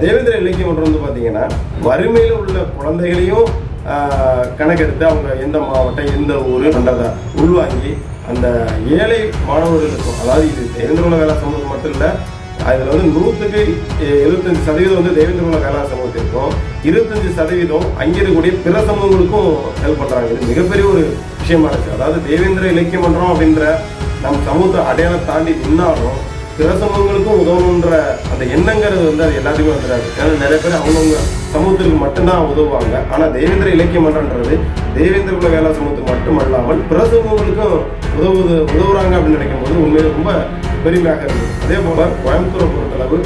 தேவேந்திர இலக்கிய மன்றம் வந்து பார்த்தீங்கன்னா வறுமையில் உள்ள குழந்தைகளையும் கணக்கெடுத்து அவங்க எந்த மாவட்டம் எந்த ஊர் பண்றதை உள்வாங்கி அந்த ஏழை மாணவர்களுக்கும், அதாவது இது தேவேந்திர உலக வேளாண் சமூகம் மட்டும் இல்லை, அதில் வந்து 100க்கு 75% வந்து தேவேந்திர உலக வேளாண் சமூகத்திற்கும் 25% அங்கே இருக்கக்கூடிய பிற சமூகங்களுக்கும் ஹெல்ப் பண்ணுறாங்க. இது மிகப்பெரிய ஒரு விஷயமா இருக்குது. அதாவது தேவேந்திர இலக்கிய மன்றம் அப்படின்ற நம்ம சமூகத்தை அடையாளம் தாண்டி நின்னாலும் பிற சமூகங்களுக்கும் உதவணுன்ற அந்த எண்ணங்கிறது வந்து அது எல்லாத்துக்குமே வந்துடாது. ஏன்னா நிறைய பேர் அவங்கவுங்க சமூகத்துக்கு மட்டும்தான் உதவுவாங்க. ஆனால் தேவேந்திர இலக்கிய மன்றன்றது தேவேந்திர உலக வேளாண் சமூகத்துக்கு மட்டும் அல்லாமல் பிற சமூகங்களுக்கும் உதவுறாங்க அப்படின்னு நினைக்கும் போது உண்மையில ரொம்ப பெருமையாக இருக்குது. அதே போல கோயம்புத்தூரை பொறுத்தளவு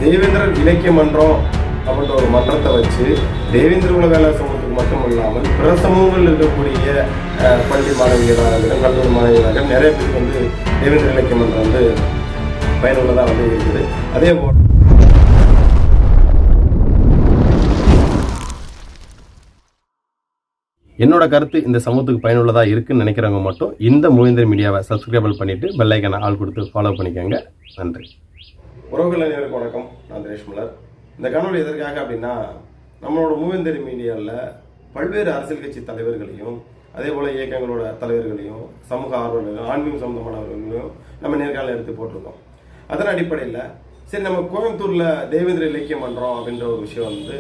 தேவேந்திர இலக்கிய மன்றம் அப்படின்ற ஒரு மன்றத்தை வச்சு தேவேந்திர உலக வேளாண் சமூகத்துக்கு மட்டும் இல்லாமல் பிற சமூகங்கள் இருக்கக்கூடிய பள்ளி மாணவிகளாக இருக்கட்டும், கல்லூரி மாணவிகளாக நிறைய பேருக்கு வந்து தேவேந்திர இலக்கிய மன்றம் வந்து பயனுள்ளதாக வந்து இருக்குது. அதே போல் என்னோட கருத்து இந்த சமூகத்துக்கு பயனுள்ளதாக இருக்குன்னு நினைக்கிறவங்க மட்டும் இந்த மூவேந்தர் மீடியாவை சப்ஸ்கிரைபிள் பண்ணிவிட்டு பெல் ஐக்கானை ஆள் கொடுத்து ஃபாலோ பண்ணிக்கோங்க. நன்றி. உறவுகள் அனைவருக்கும் வணக்கம். நான் தினேஷ் மலர். இந்த காணொலி எதற்காக அப்படின்னா, நம்மளோட மூவேந்தர் மீடியாவில் பல்வேறு அரசியல் கட்சி தலைவர்களையும் அதே போல் இயக்கங்களோட தலைவர்களையும் சமூக ஆர்வலர்களையும் ஆன்மீகம் சம்பந்தமானவர்களையும் நம்ம நேர்காணல் எடுத்து போட்டிருக்கோம். அதன் அடிப்படையில் சரி, நம்ம கோயம்புத்தூரில் தேவேந்திர இலக்கிய மன்றம் அப்படின்ற ஒரு விஷயம் வந்து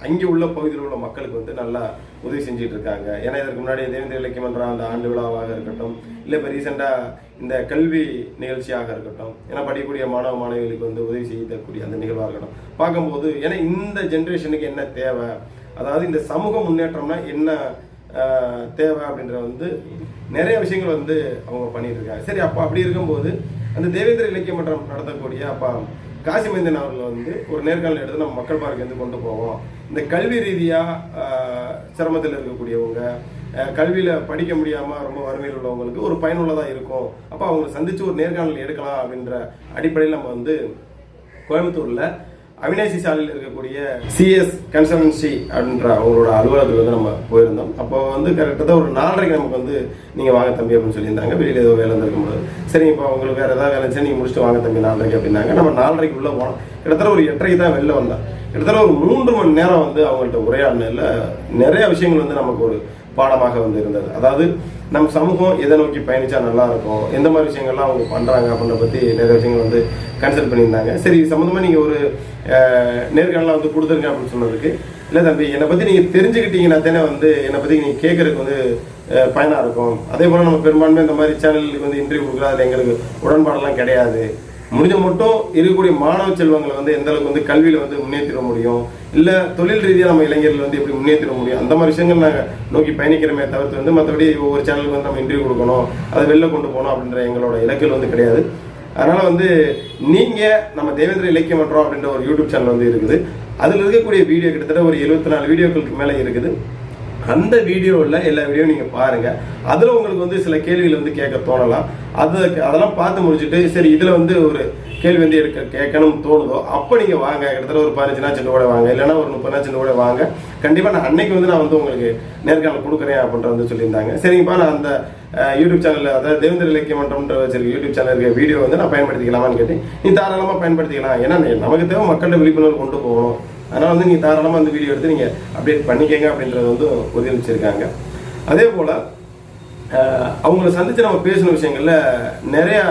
அங்கே உள்ள பகுதியில் உள்ள மக்களுக்கு வந்து நல்லா உதவி செஞ்சுட்டு இருக்காங்க. ஏன்னா இதற்கு முன்னாடி தேவேந்திர இலக்கிய மன்றம் அந்த ஆண்டு விழாவாக இருக்கட்டும், இல்லை இப்போ ரீசெண்டாக இந்த கல்வி நிகழ்ச்சியாக இருக்கட்டும், ஏன்னா படிக்கக்கூடிய மாணவ மாணவிகளுக்கு வந்து உதவி செய்யக்கூடிய அந்த நிகழ்வாக இருக்கட்டும் பார்க்கும்போது, ஏன்னா இந்த ஜென்ரேஷனுக்கு என்ன தேவை, அதாவது இந்த சமூக முன்னேற்றம்னா என்ன தேவை அப்படின்ற வந்து நிறைய விஷயங்கள் வந்து அவங்க பண்ணிட்டு இருக்காங்க. சரி, அப்போ அப்படி இருக்கும்போது அந்த தேவேந்திர இலக்கிய மன்றம் நடத்தக்கூடிய அப்பா காசிமைந்தன் அவர்கள் வந்து ஒரு நேர்காணல் எடுத்து நம்ம மக்கள் பார்க்க வந்து கொண்டு போவோம். இந்த கல்வி ரீதியாக சிரமத்தில் இருக்கக்கூடியவங்க, கல்வியில் படிக்க முடியாமல் ரொம்ப வறுமையில் உள்ளவங்களுக்கு ஒரு பயனுள்ளதாக இருக்கும். அப்போ அவங்களை சந்தித்து ஒரு நேர்காணல் எடுக்கலாம் அப்படின்ற அடிப்படையில் நம்ம வந்து கோயம்புத்தூரில் அவினாசி சாலையில் இருக்கக்கூடிய சிஎஸ் கன்சல்டன்சி அப்படின்ற அவங்களோட அலுவலகத்துக்கு வந்து நம்ம போயிருந்தோம். அப்போ வந்து கரெக்டாக ஒரு 4:30 நமக்கு வந்து நீங்கள் வாங்க தம்பி அப்படின்னு சொல்லியிருந்தாங்க. வெளியில் ஏதோ வேலை இருந்திருக்கும்போது சரி, இப்போ உங்களுக்கு வேறு ஏதாவது வேலை இருந்துச்சு நீங்கள் முடிச்சுட்டு வாங்க தம்பி 4:30 அப்படின்னாங்க. நம்ம 4:30 உள்ளே போனோம். கிட்டத்தட்ட ஒரு 8:30 தான் வெளில வந்தோம். கிட்டத்தட்ட ஒரு 3 மணி நேரம் வந்து அவங்கள்ட்ட உரையாடினில் நிறைய விஷயங்கள் வந்து நமக்கு ஒரு பாடமாக வந்து இருந்தது. அதாவது நம்ம சமூகம் எதை நோக்கி பயணிச்சா நல்லா இருக்கும், எந்த மாதிரி விஷயங்கள்லாம் அவங்க பண்ணுறாங்க அப்படின்ற பற்றி நிறைய விஷயங்கள் வந்து கன்சல்ட் பண்ணியிருந்தாங்க. சரி, சம்மந்தமாக நீங்கள் ஒரு நேர்காணலாம் வந்து கொடுத்துருங்க அப்படின்னு சொன்னதுக்கு, இல்லை தம்பி என்னை பற்றி நீங்கள் தெரிஞ்சுக்கிட்டீங்கன்னா தானே வந்து என்னை பற்றி நீங்கள் கேட்குறதுக்கு வந்து பயனாக இருக்கும். அதே போல் நம்ம பெரும்பான்மை இந்த மாதிரி சேனலுக்கு வந்து இன்டர்வியூ கொடுக்குறது அதில் எங்களுக்கு உடன்பாடெல்லாம் கிடையாது. முடிஞ்ச மட்டும் இருக்கக்கூடிய மாணவ செல்வங்களை வந்து எந்த அளவுக்கு வந்து கல்வியில் வந்து முன்னேற்றிட முடியும், இல்லை தொழில் ரீதியாக நம்ம இளைஞர்கள் வந்து எப்படி முன்னேற்றிட முடியும், அந்த மாதிரி விஷயங்கள் நாங்கள் நோக்கி பயணிக்கிறோமே தவிர்த்து வந்து மற்றபடி ஒவ்வொரு சேனலுக்கு வந்து நம்ம இன்டர்வியூ கொடுக்கணும், அதை வெளில கொண்டு போகணும் அப்படின்ற எங்களோட இலக்குகள் வந்து கிடையாது. அதனால் வந்து நீங்கள் நம்ம தேவேந்திர இலக்கிய மன்றம் அப்படின்ற ஒரு யூடியூப் சேனல் வந்து இருக்குது. அதில் இருக்கக்கூடிய வீடியோ கிட்டத்தட்ட ஒரு 74 வீடியோக்களுக்கு மேலே இருக்குது. அந்த வீடியோவில் எல்லா வீடியோ நீங்கள் பாருங்கள். அதில் உங்களுக்கு வந்து சில கேள்விகள் வந்து கேட்க தோணலாம். அதெல்லாம் பார்த்து முடிச்சுட்டு சரி இதில் வந்து ஒரு கேள்வி வந்து கேட்கணும்னு தோணுதோ அப்போ நீங்கள் வாங்க. கிட்டத்தட்ட ஒரு 15 நாள் கூட வாங்க, இல்லைன்னா ஒரு 30 நாள் கூட வாங்க. கண்டிப்பாக நான் அன்னைக்கு வந்து நான் வந்து உங்களுக்கு நேர்காணல் கொடுக்குறேன் அப்படின்ற வந்து சொல்லியிருந்தாங்க. சரிங்கப்பா, நான் அந்த யூடியூப் சேனலில், அதாவது தேவேந்திர இலக்கிய மன்றம்ன்ற வச்சிருக்க யூடியூப் சேனல் இருக்க வீடியோ வந்து நான் பயன்படுத்திக்கலாமான்னு கேட்டேன். நீ தாராளமாக பயன்படுத்திக்கலாம். ஏன்னா நமக்கு தேவை மக்கள்கிட்ட விழிப்புணர்வு கொண்டு போகணும். அதனால் வந்து நீங்கள் தாராளமாக அந்த வீடியோ எடுத்து நீங்கள் அப்டேட் பண்ணிக்கங்க அப்படின்றது வந்து உறுதியளிச்சிருக்காங்க. அதே போல் அவங்கள சந்தித்து நம்ம பேசின விஷயங்களில் நிறையா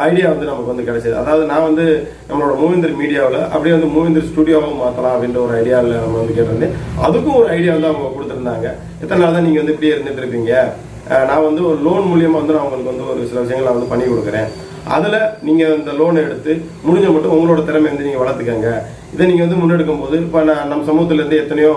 ஐடியா வந்து நமக்கு வந்து கிடைச்சது. அதாவது நான் வந்து நம்மளோட மூவேந்தர் மீடியாவில் அப்படியே வந்து மூவேந்தர் ஸ்டுடியோவும் மாற்றலாம் அப்படின்ற ஒரு ஐடியாவில் நம்ம வந்து கேட்டிருந்தேன். அதுக்கும் ஒரு ஐடியா வந்து அவங்க கொடுத்துருந்தாங்க. எத்தனை நாள் தான் நீங்கள் வந்து இப்படியே இருந்துட்டு இருப்பீங்க, நான் வந்து ஒரு லோன் மூலியமாக வந்து நான் உங்களுக்கு வந்து ஒரு சில விஷயங்கள் நான் வந்து பண்ணி கொடுக்குறேன். அதில் நீங்கள் இந்த லோனை எடுத்து முடிஞ்ச மட்டும் உங்களோட திறமை வந்து நீங்கள் வளர்த்துக்கங்க. இதை நீங்கள் வந்து முன்னெடுக்கும் போது இப்போ நம்ம சமூகத்துலேருந்து எத்தனையோ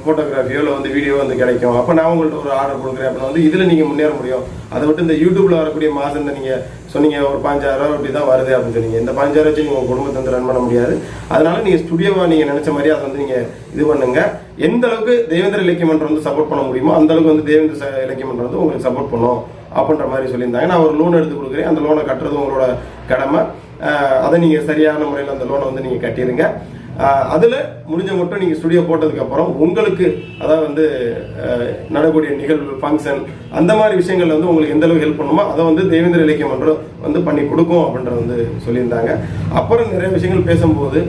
ஃபோட்டோகிராஃபியோ இல்லை வந்து வீடியோ வந்து கிடைக்கும். அப்போ நான் உங்கள்கிட்ட ஒரு ஆர்டர் கொடுக்குறேன் அப்படின்னா வந்து இதில் நீங்கள் முன்னேற முடியும். அதை விட்டு இந்த யூடியூப்பில் வரக்கூடிய மாதம் இந்த நீங்கள் சொன்னீங்க ஒரு 5000 அப்படி தான் வருது அப்படின்னு சொன்னீங்க. இந்த 5000 வச்சு நீங்கள் உங்கள் குடும்பத்தை வந்து ரன் பண்ண முடியாது. அதனால நீங்கள் ஸ்டுடியோவாக நீங்கள் நினச்ச மாதிரி அதை வந்து நீங்கள் இது பண்ணுங்க. எந்த அளவுக்கு தேவேந்திர இலக்கிய மன்றம் வந்து சப்போர்ட் பண்ண முடியுமோ அந்த அளவுக்கு வந்து தேவேந்திர இலக்கிய மன்றம் வந்து உங்களுக்கு சப்போர்ட் பண்ணும் அப்படின்ற மாதிரி சொல்லியிருந்தாங்க. நான் ஒரு லோன் எடுத்து கொடுக்குறேன், அந்த லோனை கட்டுறது உங்களோட கடமை. அதை நீங்கள் சரியான முறையில் அந்த லோனை வந்து நீங்கள் கட்டிடுங்க. அதில் முடிஞ்ச மட்டும் நீங்கள் ஸ்டுடியோ போட்டதுக்கப்புறம் உங்களுக்கு அதாவது வந்து நடக்கூடிய நிகழ்வு ஃபங்க்ஷன் அந்த மாதிரி விஷயங்கள்ல வந்து உங்களுக்கு எந்த அளவுக்கு ஹெல்ப் பண்ணுமோ அதை வந்து தேவேந்திர இலக்கிய மன்றம் வந்து பண்ணி கொடுக்கும் அப்படின்றத வந்து சொல்லியிருந்தாங்க. அப்புறம் நிறைய விஷயங்கள் பேசும்போது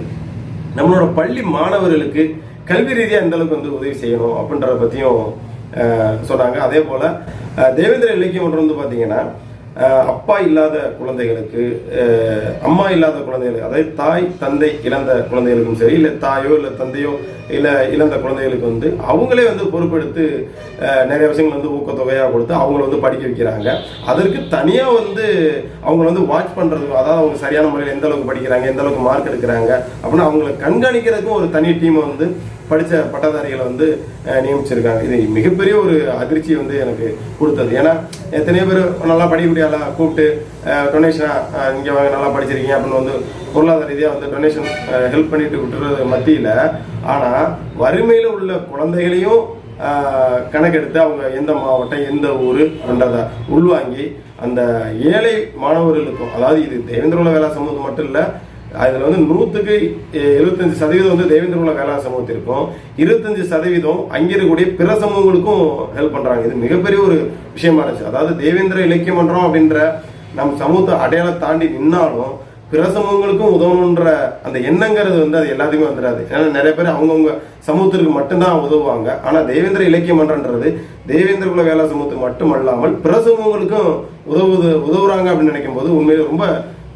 நம்மளோட பள்ளி மாணவர்களுக்கு கல்வி ரீதியாக எந்த அளவுக்கு வந்து உதவி செய்யணும் அப்படின்றத பற்றியும் சொன்னாங்க. அதே போல் தேவேந்திர இலக்கியம் மன்றம் வந்து பார்த்தீங்கன்னா அப்பா இல்லாத குழந்தைகளுக்கு, அம்மா இல்லாத குழந்தைகளுக்கு, அதாவது தாய் தந்தை இழந்த குழந்தைகளுக்கும் சரி, இல்லை தாயோ இல்லை தந்தையோ இல்லை இழந்த குழந்தைகளுக்கு வந்து அவங்களே வந்து பொறுப்பெடுத்து நிறைய விஷயங்கள் வந்து ஊக்கத்தொகையாக கொடுத்து அவங்கள வந்து படிக்க வைக்கிறாங்க. அதற்கு தனியாக வந்து அவங்கள வந்து வாட்ச் பண்ணுறதுக்கு, அதாவது அவங்க சரியான முறையில் எந்த அளவுக்கு படிக்கிறாங்க, எந்த அளவுக்கு மார்க் எடுக்கிறாங்க அப்படின்னு அவங்களை கண்காணிக்கிறதுக்கும் ஒரு தனி டீமை வந்து படித்த பட்டதாரிகளை வந்து நியமிச்சிருக்காங்க. இது மிகப்பெரிய ஒரு அதிர்ச்சி வந்து எனக்கு கொடுத்தது. ஏன்னா எத்தனையோ பேர் நல்லா படிக்கக்கூடியால கூப்பிட்டு டொனேஷனாக இங்கே வாங்க நல்லா படிச்சிருக்கீங்க அப்படின்னு வந்து பொருளாதார ரீதியாக வந்து டொனேஷன் ஹெல்ப் பண்ணிட்டு விட்டுறது மத்தியில், ஆனால் வறுமையில் உள்ள குழந்தைகளையும் கணக்கெடுத்து அவங்க எந்த மாவட்டம் எந்த ஊர் அப்படின்றத உள்வாங்கி அந்த ஏழை மாணவர்களுக்கும், அதாவது இது தேவேந்திர குல வேளாண் சமூகம் மட்டும் இல்லை, அதில் வந்து 100க்கு 75% வந்து தேவேந்திர குல வேளாண் சமூகத்திற்கும் 25% அங்கே இருக்கக்கூடிய பிற சமூகங்களுக்கும் ஹெல்ப் பண்ணுறாங்க. இது மிகப்பெரிய ஒரு விஷயமா இருந்துச்சு. அதாவது தேவேந்திர இலக்கிய மன்றம் அப்படின்ற நம்ம சமூகத்தை அடையாளம் தாண்டி நின்னாலும் பிற சமூகங்களுக்கும் உதவணுன்ற அந்த எண்ணங்கிறது வந்து அது எல்லாத்துக்குமே வந்துடாது. ஏன்னா நிறைய பேர் அவங்கவுங்க சமூகத்திற்கு மட்டும்தான் உதவுவாங்க. ஆனால் தேவேந்திர இலக்கிய மன்றன்றது தேவேந்திர குல வேளாண் சமூகத்துக்கு மட்டுமல்லாமல் பிற சமூகங்களுக்கும் உதவுறாங்க அப்படின்னு நினைக்கும் போது உண்மையிலே ரொம்ப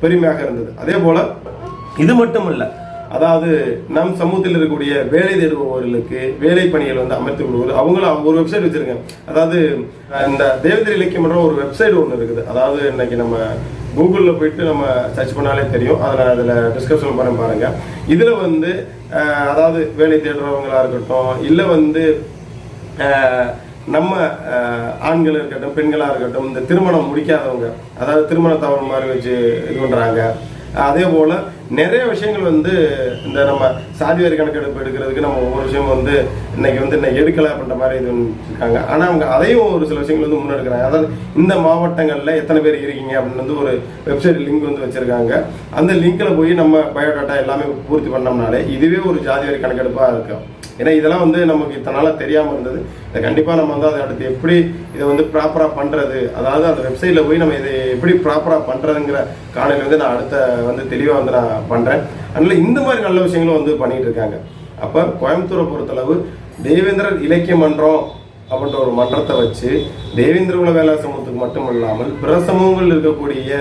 பெருமையாக இருந்தது. அதே போல இது மட்டும் இல்லை, அதாவது நம் சமூகத்தில் இருக்கக்கூடிய வேலை தேடுபவர்களுக்கு வேலை பணிகள் வந்து அமைத்து கொடுக்குறது. அவங்களும் ஒரு வெப்சைட் வச்சிருக்கேன். அதாவது இந்த தேவேந்திர இலக்கியம் மன்றம் ஒரு வெப்சைட் ஒன்று இருக்குது. அதாவது இன்னைக்கு நம்ம கூகுளில் போயிட்டு நம்ம சர்ச் பண்ணாலே தெரியும். அதில் டிஸ்கிரிப்ஷன் பண்ண பாருங்க. இதில் வந்து அதாவது வேலை தேடுறவங்களா இருக்கட்டும், இல்லை வந்து நம்ம ஆண்கள் இருக்கட்டும் பெண்களாக இருக்கட்டும், இந்த திருமணம் முடிக்காதவங்க, அதாவது திருமண தவறு மாதிரி வச்சு இது பண்ணுறாங்க. அதே போல் நிறைய விஷயங்கள் வந்து இந்த நம்ம சாதிவாரி கணக்கெடுப்பு எடுக்கிறதுக்கு நம்ம ஒவ்வொரு விஷயமும் வந்து இன்னைக்கு எடுக்கலை அப்படின்ற மாதிரி இது இருக்காங்க. ஆனால் அவங்க அதையும் ஒரு சில விஷயங்கள் வந்து முன்னெடுக்கிறாங்க. அதாவது இந்த மாவட்டங்களில் எத்தனை பேர் இருக்கீங்க அப்படின்னு வந்து ஒரு வெப்சைட் லிங்க் வந்து வச்சுருக்காங்க. அந்த லிங்க்கில் போய் நம்ம பயோடாட்டா எல்லாமே பூர்த்தி பண்ணோம்னாலே இதுவே ஒரு ஜாதிவாரி கணக்கெடுப்பாக இருக்கும். ஏன்னா இதெல்லாம் வந்து நமக்கு இத்தனை நாளாக தெரியாமல் இருந்தது. இதை கண்டிப்பாக நம்ம வந்து அதை அடுத்து எப்படி இதை வந்து ப்ராப்பராக பண்ணுறது, அதாவது அந்த வெப்சைட்டில் போய் நம்ம இதை எப்படி ப்ராப்பராக பண்ணுறதுங்கிற காணொலி வந்து நான் அடுத்த வந்து தெளிவாக வந்து நான் பண்ணுறேன். அதனால் இந்த மாதிரி நல்ல விஷயங்களும் வந்து பண்ணிகிட்டு இருக்காங்க. அப்போ கோயம்புத்தூரை பொறுத்தளவு தேவேந்திரர் இலக்கிய மன்றம் அப்படின்ற ஒரு மன்றத்தை வச்சு தேவேந்திர குல வேளாண் சமூகத்துக்கு மட்டும் இல்லாமல் பிற சமூகங்கள் இருக்கக்கூடிய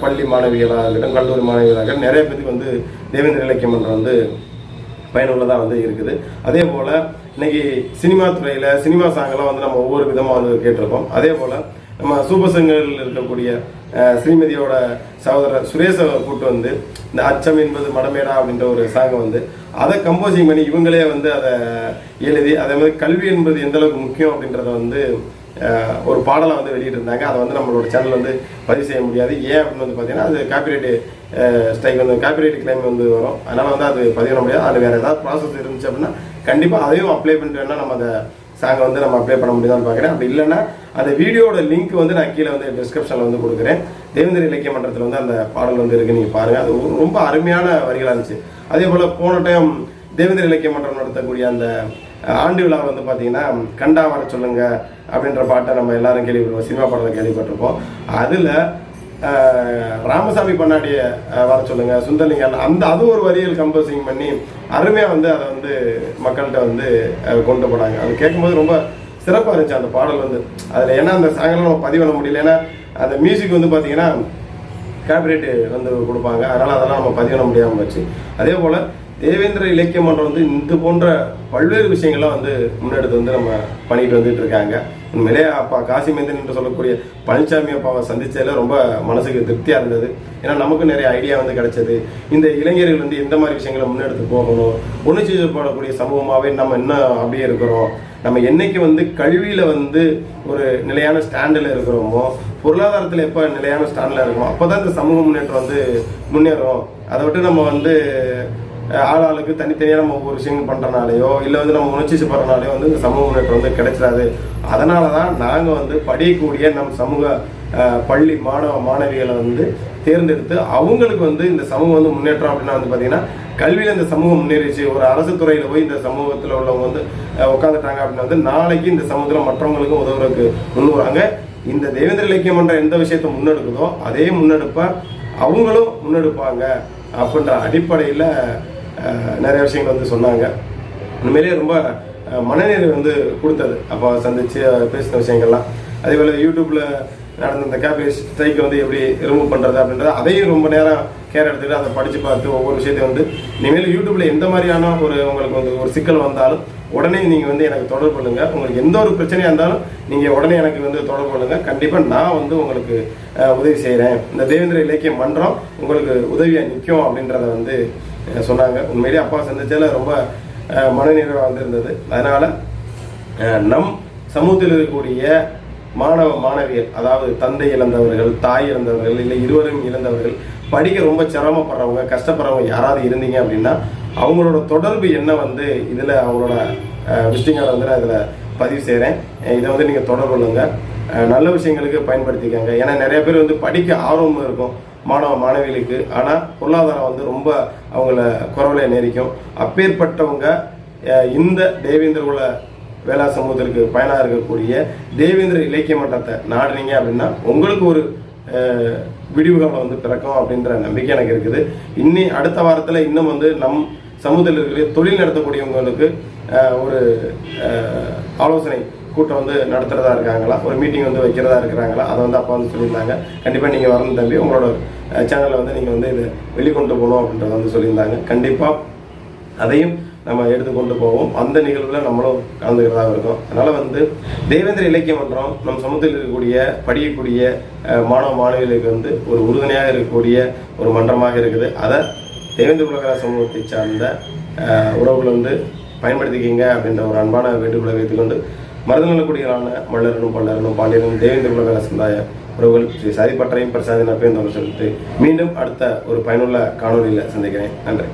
பள்ளி மாணவிகளாக இருக்கட்டும், கல்லூரி மாணவிகளாக நிறைய பேருக்கு வந்து தேவேந்திர இலக்கிய மன்றம் வந்து பயனுள்ளதாக வந்து இருக்குது. அதே போல் இன்னைக்கு சினிமா துறையில் சினிமா சாங்கெல்லாம் வந்து நம்ம ஒவ்வொரு விதமாக வந்து கேட்டிருக்கோம். அதே போல் நம்ம சூப்பர் சிங்கரில் இருக்கக்கூடிய ஸ்ரீமதியோட சகோதரர் சுரேஷை கூட்டு வந்து இந்த அச்சம் என்பது மடமேடா அப்படின்ற ஒரு சாங்கை வந்து அதை கம்போசிங் பண்ணி இவங்களே வந்து அதை எழுதி, அதே மாதிரி கல்வி என்பது எந்த அளவுக்கு முக்கியம் அப்படின்றத வந்து ஒரு பாடலாம் வந்து வெளியிட்டிருந்தாங்க. அதை வந்து நம்மளோட சேனல் வந்து பதிவு செய்ய முடியாது. ஏன் அப்படின்னு வந்து பார்த்தீங்கன்னா அது காப்பிரைட்டு ஸ்ட்ரைக் வந்து காப்பிரைட் கிளைம் வந்து வரும். அதனால் வந்து அது பதிவு பண்ண முடியாது. அது வேறு ஏதாவது ப்ராசஸ் இருந்துச்சு அப்படின்னா கண்டிப்பாக அதையும் அப்ளை பண்ணிட்டு வேணால் நம்ம அந்த சாங்கை வந்து நம்ம அப்ளை பண்ண முடியுதான்னு பார்க்குறேன். அப்படி இல்லைன்னா அந்த வீடியோட லிங்க் வந்து நான் கீழே வந்து டிஸ்கிரிப்ஷனில் வந்து கொடுக்குறேன். தேவேந்திர இலக்கிய மன்றத்தில் வந்து அந்த பாடல் வந்து இருக்குது, நீங்கள் பாருங்கள். அது ரொம்ப அருமையான வரிகளாக இருந்துச்சு. அதே போல் போன டைம் தேவேந்திர இலக்கிய மன்றம் நடத்தக்கூடிய அந்த ஆண்டு விழா வந்து பார்த்தீங்கன்னா கண்டா வர சொல்லுங்க அப்படின்ற பாட்டை நம்ம எல்லாரும் கேள்விப்பட்டிருப்போம், சினிமா பாடலை கேள்விப்பட்டிருப்போம். அதில் ராமசாமி பண்ணாடிய வர சொல்லுங்க, சுந்தரலிங்க அது ஒரு வரியில் கம்போசிங் பண்ணி அருமையாக வந்து அதை வந்து மக்கள்கிட்ட வந்து கொண்டு போனாங்க. அது கேட்கும்போது ரொம்ப சிறப்பாக இருந்துச்சு அந்த பாடல் வந்து. அதில் ஏன்னா அந்த சாங்கெல்லாம் நம்ம பதிவு பண்ண முடியல, ஏன்னா அந்த மியூசிக் வந்து பார்த்தீங்கன்னா காப்பிரைட்டு வந்து கொடுப்பாங்க. அதனால் அதெல்லாம் நம்ம பதிவு பண்ண முடியாமல் போச்சு. அதே போல் தேவேந்திர இலக்கிய மன்றம் வந்து இது போன்ற பல்வேறு விஷயங்கள்லாம் வந்து முன்னெடுத்து வந்து நம்ம பண்ணிட்டு வந்துட்டு இருக்காங்க. உண்மையிலே அப்பா காசிமேந்தன் என்று சொல்லக்கூடிய பழனிசாமி அப்பாவை சந்திச்சதில் ரொம்ப மனசுக்கு திருப்தியாக இருந்தது. ஏன்னா நமக்கு நிறைய ஐடியா வந்து கிடைச்சது. இந்த இளைஞர்கள் வந்து எந்த மாதிரி விஷயங்களை முன்னெடுத்து போகணும், ஒன்றுச்சேர்ப்படக்கூடிய சமூகமாகவே நம்ம இன்னும் அப்படியே இருக்கிறோம், நம்ம என்னைக்கு வந்து கல்வியில் வந்து ஒரு நிலையான ஸ்டாண்டில் இருக்கிறோமோ, பொருளாதாரத்தில் எப்போ நிலையான ஸ்டாண்டில் இருக்கணும், அப்போ தான் இந்த சமூக முன்னேற்றம் வந்து முன்னேறும். அதை விட்டு நம்ம வந்து ஆளாளுக்கு தனித்தனியாக நம்ம ஒவ்வொரு விஷயங்கள் பண்ணுறனாலையோ இல்லை வந்து நம்ம உணர்ச்சி படுறனாலையோ வந்து இந்த சமூக முன்னேற்றம் வந்து கிடைச்சிடாது. அதனால தான் நாங்கள் வந்து படிக்கக்கூடிய நம் சமூக பள்ளி மாணவிகளை வந்து தேர்ந்தெடுத்து அவங்களுக்கு வந்து இந்த சமூகம் வந்து முன்னேற்றம் அப்படின்னா வந்து பார்த்தீங்கன்னா கல்வியில் இந்த சமூகம் முன்னேறிச்சு, ஒரு அரசு துறையில் போய் இந்த சமூகத்தில் உள்ளவங்க வந்து உட்காந்துட்டாங்க அப்படின்னா வந்து நாளைக்கு இந்த சமூகத்தில் மற்றவங்களுக்கும் உதவுறதுக்கு முன்னுறாங்க. இந்த தேவேந்திர இலக்கிய மன்றம் எந்த விஷயத்தை முன்னெடுக்குதோ அதே முன்னெடுப்பை அவங்களும் முன்னெடுப்பாங்க அப்படின்ற அடிப்படையில் நிறைய விஷயங்கள் வந்து சொன்னாங்க. உண்மையிலேயே ரொம்ப மனநிறை வந்து கொடுத்தது. அப்போ சந்தித்து பேசின விஷயங்கள்லாம், அதேபோல் யூடியூப்பில் நடந்த இந்த கேபிள் ஸ்ட்ரைக்கை வந்து எப்படி ரிமூவ் பண்ணுறது அப்படின்றத அதையும் ரொம்ப நேரம் கேர் எடுத்துக்கிட்டு அதை படித்து பார்த்து ஒவ்வொரு விஷயத்தையும் வந்து இனிமேல் யூடியூப்பில் எந்த மாதிரியான உங்களுக்கு வந்து ஒரு சிக்கல் வந்தாலும் உடனே நீங்கள் வந்து எனக்கு தொடர்பு கொள்ளுங்கள். உங்களுக்கு எந்த ஒரு பிரச்சனையாக இருந்தாலும் நீங்கள் உடனே எனக்கு வந்து தொடர்பு கொள்ளுங்கள். கண்டிப்பாக நான் வந்து உங்களுக்கு உதவி செய்கிறேன். இந்த தேவேந்திர இலக்கிய மன்றம் உங்களுக்கு உதவியாக நிற்கும் அப்படின்றத வந்து சொன்னாங்க. உண்மையிலேயே அப்பா சந்திச்சதில் ரொம்ப மனநிறைவாக வந்திருந்தது. அதனால் நம் சமூகத்தில் இருக்கக்கூடிய மாணவ மாணவியர், அதாவது தந்தை இழந்தவர்கள், தாய் இழந்தவர்கள், இல்லை இருவரும் இழந்தவர்கள், படிக்க ரொம்ப சிரமப்படுறவங்க, கஷ்டப்படுறவங்க யாராவது இருந்தீங்க அப்படின்னா அவங்களோட தொடர்பு என்ன வந்து இதில் அவங்களோட விசிட்டிங் கார்டை வந்து நான் இதில் பதிவு செய்கிறேன். இதை வந்து நீங்கள் தொடர்பு கொள்ளுங்க, நல்ல விஷயங்களுக்கு பயன்படுத்திக்கங்க. ஏன்னா நிறைய பேர் வந்து படிக்க ஆர்வம் இருக்கும் மாணவ மாணவிகளுக்கு, ஆனால் பொருளாதாரம் வந்து ரொம்ப அவங்கள குறவலை நேரிக்கும். அப்பேற்பட்டவங்க இந்த தேவேந்திர குல வேளா சமூகத்திற்கு பயனாக இருக்கக்கூடிய தேவேந்திர இலக்கிய மன்றத்தை நாடுனீங்க அப்படின்னா உங்களுக்கு ஒரு விடிவுகாலம் வந்து பிறக்கும் அப்படின்ற நம்பிக்கை எனக்கு இருக்குது. அடுத்த வாரத்தில் இன்னும் வந்து நம் சமூகத்தில் இருக்கிற தொழில் நடத்தக்கூடியவங்களுக்கு ஒரு ஆலோசனை கூட்டம் வந்து நடத்துகிறதா இருக்காங்களா, ஒரு மீட்டிங் வந்து வைக்கிறதா இருக்கிறாங்களா, அதை வந்து அப்பா வந்து சொல்லியிருந்தாங்க. கண்டிப்பாக நீங்கள் வரணும் தம்பி, உங்களோட சேனலில் வந்து நீங்கள் வந்து இதை வெளிக்கொண்டு போகணும் அப்படின்றத வந்து சொல்லியிருந்தாங்க. கண்டிப்பாக அதையும் நம்ம எடுத்துக்கொண்டு போவோம். அந்த நிகழ்வில் நம்மளும் கலந்துக்கிறதாக இருக்கும். அதனால் வந்து தேவேந்திர இலக்கிய மன்றம் நம் சமூகத்தில் இருக்கக்கூடிய படிக்கக்கூடிய மாணவ மாணவிகளுக்கு வந்து ஒரு உறுதுணையாக இருக்கக்கூடிய ஒரு மன்றமாக இருக்குது. அதை தேவேந்திர குல சமூகத்தை சார்ந்த உறவுகள் வந்து பயன்படுத்திக்கிங்க அப்படின்ற ஒரு அன்பான வேண்டுகோளை வைத்துக்கொண்டு மருதநலக்குடிகளான மல்லரனும் பல்லரனும் பாண்டியனும் தேவேந்திர குல சமுதாய உறவுகள் ஸ்ரீ சாதிப்பற்றையும் பிரசாதி நப்பையும் சொல்லிட்டு மீண்டும் அடுத்த ஒரு பயனுள்ள காணொலியில் சந்திக்கிறேன். நன்றி.